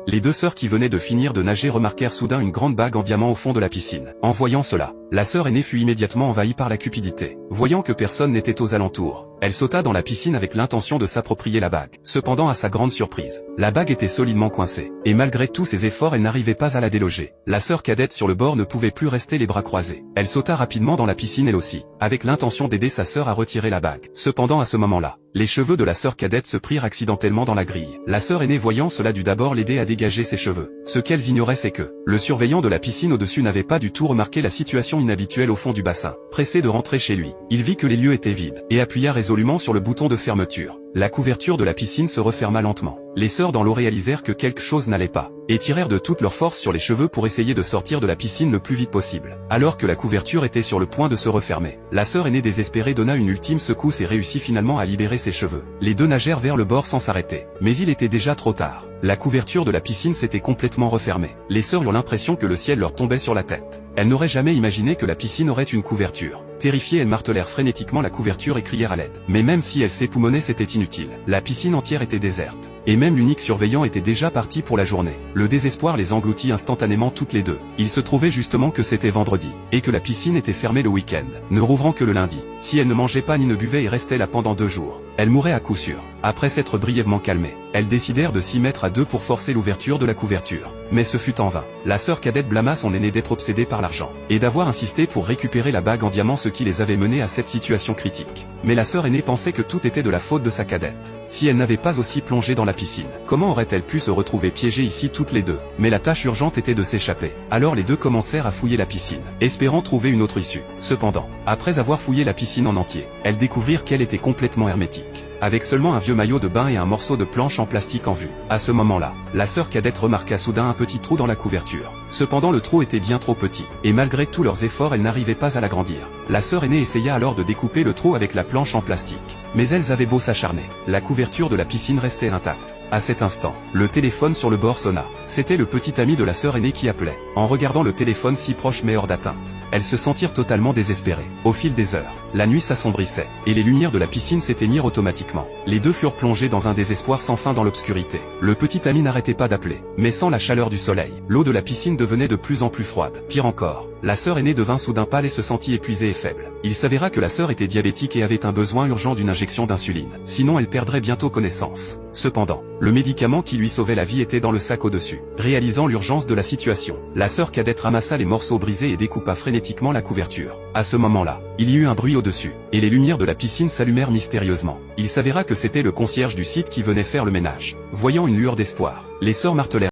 Les deux sœurs qui venaient de finir de nager remarquèrent soudain une grande bague en diamant au fond de la piscine. En voyant cela, la sœur aînée fut immédiatement envahie par la cupidité. Voyant que personne n'était aux alentours, elle sauta dans la piscine avec l'intention de s'approprier la bague. Cependant, à sa grande surprise, la bague était solidement coincée, et malgré tous ses efforts elle n'arrivait pas à la déloger. La sœur cadette sur le bord ne pouvait plus rester les bras croisés. Elle sauta rapidement dans la piscine elle aussi, avec l'intention d'aider sa sœur à retirer la bague. Cependant à ce moment-là, les cheveux de la sœur cadette se prirent accidentellement dans la grille. La sœur aînée voyant cela dut d'abord l'aider à dégager ses cheveux. Ce qu'elles ignoraient c'est que, le surveillant de la piscine au-dessus n'avait pas du tout remarqué la situation inhabituelle au fond du bassin. Pressé de rentrer chez lui, il vit que les lieux étaient vides, et appuya résolument sur le bouton de fermeture. La couverture de la piscine se referma lentement. Les sœurs dans l'eau réalisèrent que quelque chose n'allait pas, et tirèrent de toute leur force sur les cheveux pour essayer de sortir de la piscine le plus vite possible. Alors que la couverture était sur le point de se refermer, la sœur aînée désespérée donna une ultime secousse et réussit finalement à libérer ses cheveux. Les deux nagèrent vers le bord sans s'arrêter, mais il était déjà trop tard. La couverture de la piscine s'était complètement refermée. Les sœurs eurent l'impression que le ciel leur tombait sur la tête. Elles n'auraient jamais imaginé que la piscine aurait une couverture. Terrifiées, elles martelèrent frénétiquement la couverture et crièrent à l'aide. Mais même si elles s'époumonaient, c'était inutile. La piscine entière était déserte. Et même l'unique surveillant était déjà parti pour la journée. Le désespoir les engloutit instantanément toutes les deux. Il se trouvait justement que c'était vendredi, et que la piscine était fermée le week-end, ne rouvrant que le lundi. Si elles ne mangeaient pas ni ne buvaient et restaient là pendant 2 jours, elles mourraient à coup sûr. Après s'être brièvement calmées, elles décidèrent de s'y mettre à deux pour forcer l'ouverture de la couverture. Mais ce fut en vain. La sœur cadette blâma son aînée d'être obsédée par l'argent, et d'avoir insisté pour récupérer la bague en diamant, ce qui les avait menés à cette situation critique. Mais la sœur aînée pensait que tout était de la faute de sa cadette. Si elle n'avait pas aussi plongé dans la piscine, comment aurait-elle pu se retrouver piégée ici toutes les deux? Mais la tâche urgente était de s'échapper. Alors les deux commencèrent à fouiller la piscine, espérant trouver une autre issue. Cependant, après avoir fouillé la piscine en entier, elles découvrirent qu'elle était complètement hermétique, avec seulement un vieux maillot de bain et un morceau de planche en plastique en vue. À ce moment-là, la sœur cadette remarqua soudain un petit trou dans la couverture. Cependant le trou était bien trop petit, et malgré tous leurs efforts elle n'arrivait pas à l'agrandir. La sœur aînée essaya alors de découper le trou avec la planche en plastique. Mais elles avaient beau s'acharner, la couverture de la piscine restait intacte. À cet instant, le téléphone sur le bord sonna. C'était le petit ami de la sœur aînée qui appelait. En regardant le téléphone si proche mais hors d'atteinte, elles se sentirent totalement désespérées. Au fil des heures, la nuit s'assombrissait, et les lumières de la piscine s'éteignirent automatiquement. Les deux furent plongés dans un désespoir sans fin dans l'obscurité. Le petit ami n'arrêtait pas d'appeler, mais sans la chaleur du soleil, l'eau de la piscine devenait de plus en plus froide. Pire encore, la sœur aînée devint soudain pâle et se sentit épuisée et faible. Il s'avéra que la sœur était diabétique et avait un besoin urgent d'une injection d'insuline, sinon elle perdrait bientôt connaissance. Cependant, le médicament qui lui sauvait la vie était dans le sac au-dessus. Réalisant l'urgence de la situation, la sœur cadette ramassa les morceaux brisés et découpa frénétiquement la couverture. À ce moment-là, il y eut un bruit au-dessus, et les lumières de la piscine s'allumèrent mystérieusement. Il s'avéra que c'était le concierge du site qui venait faire le ménage. Voyant une lueur d'espoir, les sœurs martelèrent